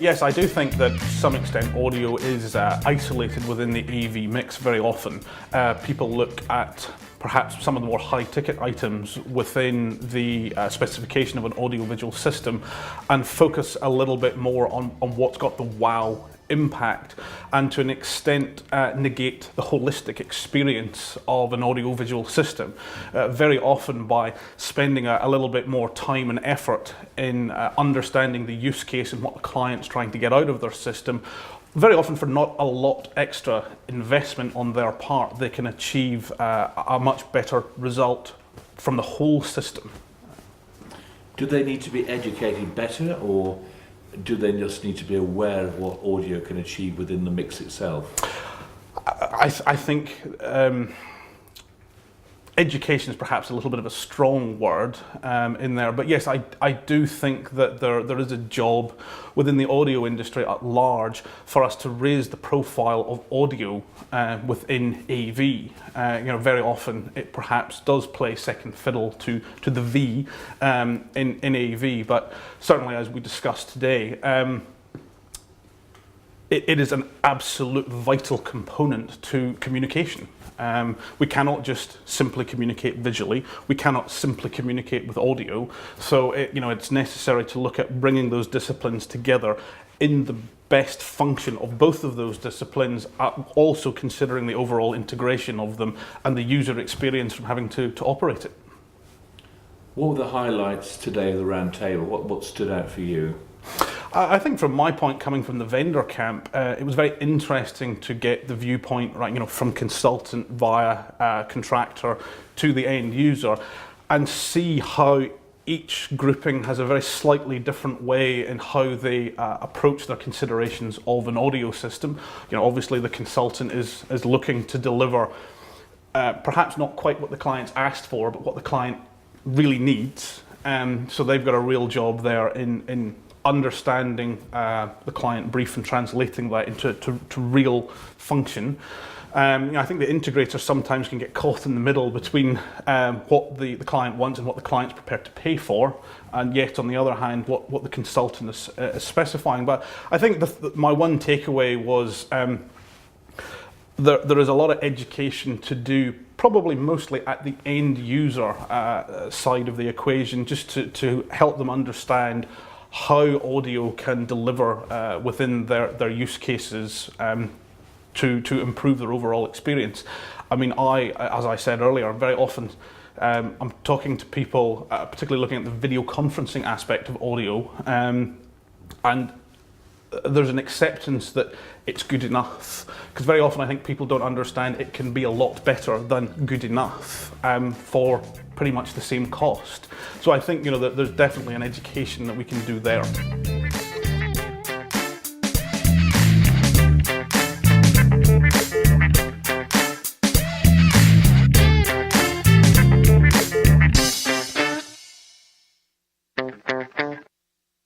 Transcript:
yes, I do think that to some extent audio is isolated within the AV mix very often. People look at perhaps some of the more high-ticket items within the specification of an audiovisual system and focus a little bit more on what's got the wow impact, and to an extent negate the holistic experience of an audiovisual system. Very often by spending a little bit more time and effort in understanding the use case and what the client's trying to get out of their system, very often for not a lot extra investment on their part, they can achieve a much better result from the whole system. Do they need to be educated better, or do they just need to be aware of what audio can achieve within the mix itself? I think education is perhaps a little bit of a strong word in there, but yes, I do think that there is a job within the audio industry at large for us to raise the profile of audio within AV. Very often it perhaps does play second fiddle to the V in AV, but certainly as we discussed today, it is an absolute vital component to communication. We cannot just simply communicate visually. We cannot simply communicate with audio. So it's necessary to look at bringing those disciplines together in the best function of both of those disciplines, also considering the overall integration of them and the user experience from having to operate it. What were the highlights today of the round table? What stood out for you? I think from my point, coming from the vendor camp, it was very interesting to get the viewpoint, right, from consultant via contractor to the end user, and see how each grouping has a very slightly different way in how they approach their considerations of an audio system. Obviously the consultant is looking to deliver perhaps not quite what the client's asked for, but what the client really needs. So they've got a real job there in understanding the client brief and translating that into real function. I think the integrators sometimes can get caught in the middle between what the client wants and what the client's prepared to pay for, and yet on the other hand what the consultant is specifying. But I think my one takeaway was there is a lot of education to do, probably mostly at the end user side of the equation, just to help them understand how audio can deliver within their use cases to improve their overall experience. I mean, as I said earlier, very often I'm talking to people, particularly looking at the video conferencing aspect of audio, and there's an acceptance that it's good enough, because very often I think people don't understand it can be a lot better than good enough for pretty much the same cost. So I think that there's definitely an education that we can do there.